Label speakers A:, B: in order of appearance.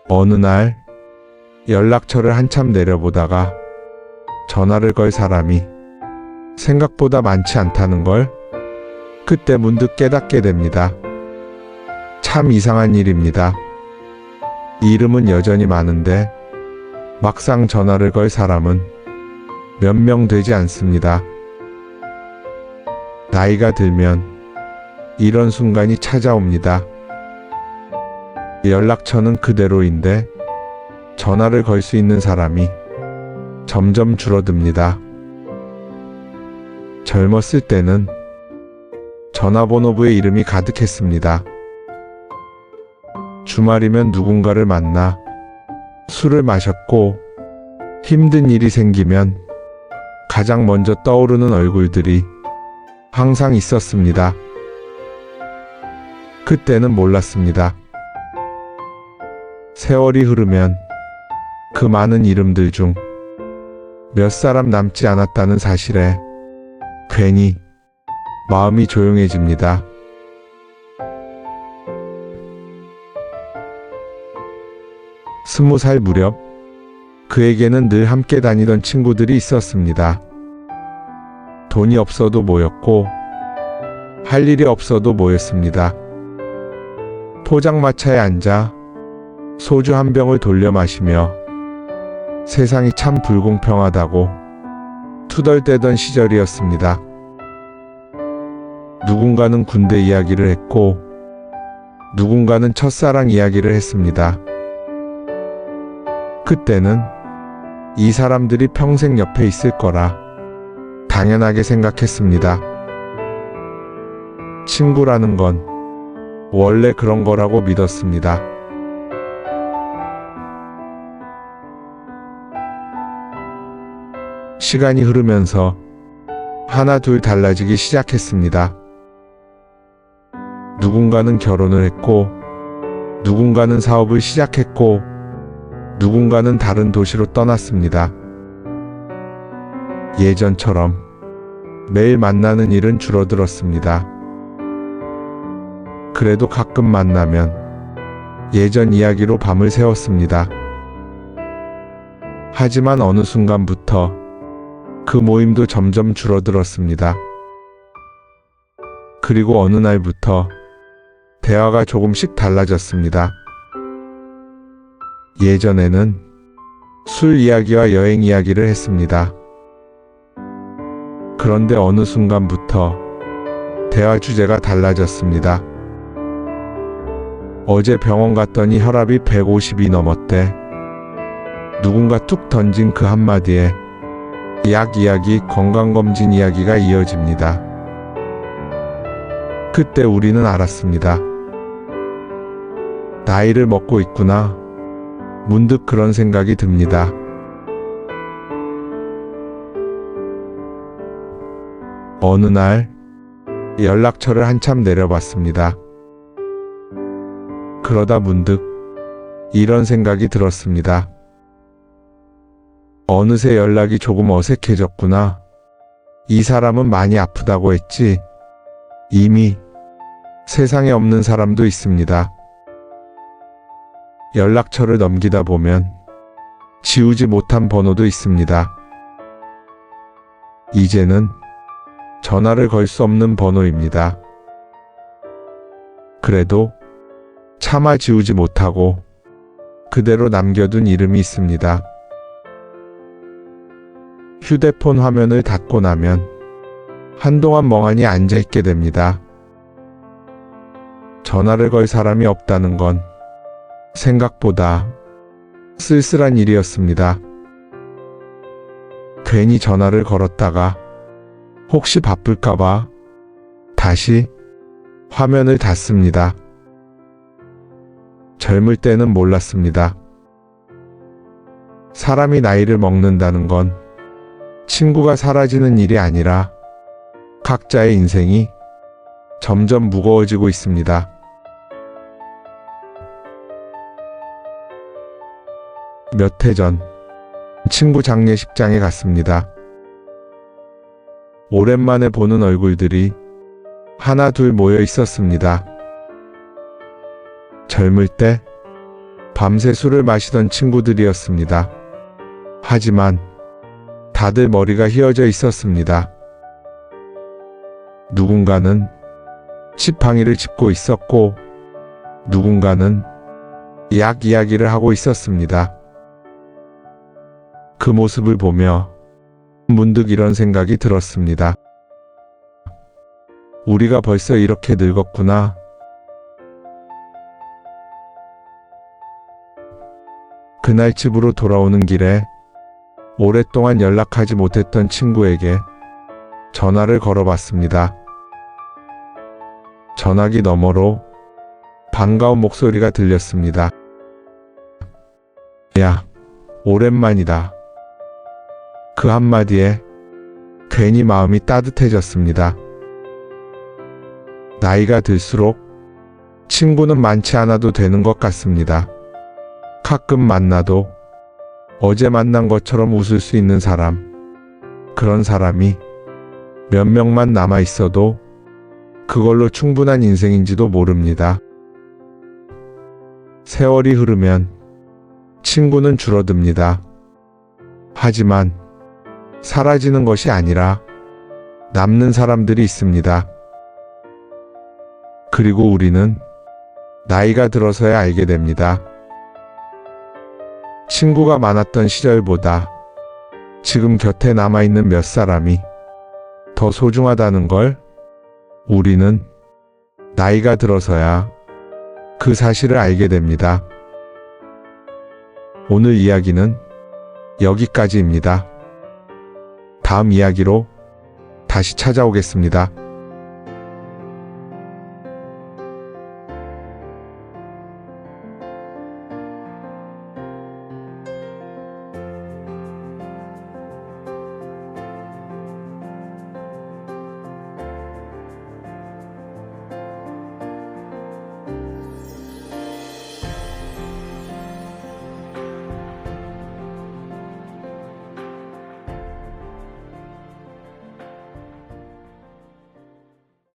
A: 어느 날 연락처를 한참 내려보다가 전화를 걸 사람이 생각보다 많지 않다는 걸 그때 문득 깨닫게 됩니다. 참 이상한 일입니다. 이름은 여전히 많은데 막상 전화를 걸 사람은 몇 명 되지 않습니다. 나이가 들면 이런 순간이 찾아옵니다. 연락처는 그대로인데 전화를 걸 수 있는 사람이 점점 줄어듭니다. 젊었을 때는 전화번호부에 이름이 가득했습니다. 주말이면 누군가를 만나 술을 마셨고 힘든 일이 생기면 가장 먼저 떠오르는 얼굴들이 항상 있었습니다. 그때는 몰랐습니다. 세월이 흐르면 그 많은 이름들 중 몇 사람 남지 않았다는 사실에 괜히 마음이 조용해집니다. 20살 무렵 그에게는 늘 함께 다니던 친구들이 있었습니다. 돈이 없어도 모였고 할 일이 없어도 모였습니다. 포장마차에 앉아 소주 한 병을 돌려 마시며 세상이 참 불공평하다고 투덜대던 시절이었습니다. 누군가는 군대 이야기를 했고 누군가는 첫사랑 이야기를 했습니다. 그때는 이 사람들이 평생 옆에 있을 거라 당연하게 생각했습니다. 친구라는 건 원래 그런 거라고 믿었습니다. 시간이 흐르면서 하나 둘 달라지기 시작했습니다. 누군가는 결혼을 했고 누군가는 사업을 시작했고 누군가는 다른 도시로 떠났습니다. 예전처럼 매일 만나는 일은 줄어들었습니다. 그래도 가끔 만나면 예전 이야기로 밤을 새웠습니다. 하지만 어느 순간부터 그 모임도 점점 줄어들었습니다. 그리고 어느 날부터 대화가 조금씩 달라졌습니다. 예전에는 술 이야기와 여행 이야기를 했습니다. 그런데 어느 순간부터 대화 주제가 달라졌습니다. 어제 병원 갔더니 혈압이 150이 넘었대. 누군가 툭 던진 그 한마디에 약 이야기, 건강검진 이야기가 이어집니다. 그때 우리는 알았습니다. 나이를 먹고 있구나. 문득 그런 생각이 듭니다. 어느 날 연락처를 한참 내려봤습니다. 그러다 문득 이런 생각이 들었습니다. 어느새 연락이 조금 어색해졌구나. 이 사람은 많이 아프다고 했지. 이미 세상에 없는 사람도 있습니다. 연락처를 넘기다 보면 지우지 못한 번호도 있습니다. 이제는 전화를 걸 수 없는 번호입니다. 그래도 차마 지우지 못하고 그대로 남겨둔 이름이 있습니다. 휴대폰 화면을 닫고 나면 한동안 멍하니 앉아있게 됩니다. 전화를 걸 사람이 없다는 건 생각보다 쓸쓸한 일이었습니다. 괜히 전화를 걸었다가 혹시 바쁠까봐 다시 화면을 닫습니다. 젊을 때는 몰랐습니다. 사람이 나이를 먹는다는 건 친구가 사라지는 일이 아니라 각자의 인생이 점점 무거워지고 있습니다. 몇 해 전 친구 장례식장에 갔습니다. 오랜만에 보는 얼굴들이 하나 둘 모여 있었습니다. 젊을 때 밤새 술을 마시던 친구들이었습니다. 하지만 다들 머리가 휘어져 있었습니다. 누군가는 지팡이를 짚고 있었고 누군가는 약 이야기를 하고 있었습니다. 그 모습을 보며 문득 이런 생각이 들었습니다. 우리가 벌써 이렇게 늙었구나. 그날 집으로 돌아오는 길에 오랫동안 연락하지 못했던 친구에게 전화를 걸어봤습니다. 전화기 너머로 반가운 목소리가 들렸습니다. 야, 오랜만이다. 그 한마디에 괜히 마음이 따뜻해졌습니다. 나이가 들수록 친구는 많지 않아도 되는 것 같습니다. 가끔 만나도 어제 만난 것처럼 웃을 수 있는 사람, 그런 사람이 몇 명만 남아 있어도 그걸로 충분한 인생인지도 모릅니다. 세월이 흐르면 친구는 줄어듭니다. 하지만 사라지는 것이 아니라 남는 사람들이 있습니다. 그리고 우리는 나이가 들어서야 알게 됩니다. 친구가 많았던 시절보다 지금 곁에 남아있는 몇 사람이 더 소중하다는 걸 우리는 나이가 들어서야 그 사실을 알게 됩니다. 오늘 이야기는 여기까지입니다. 다음 이야기로 다시 찾아오겠습니다.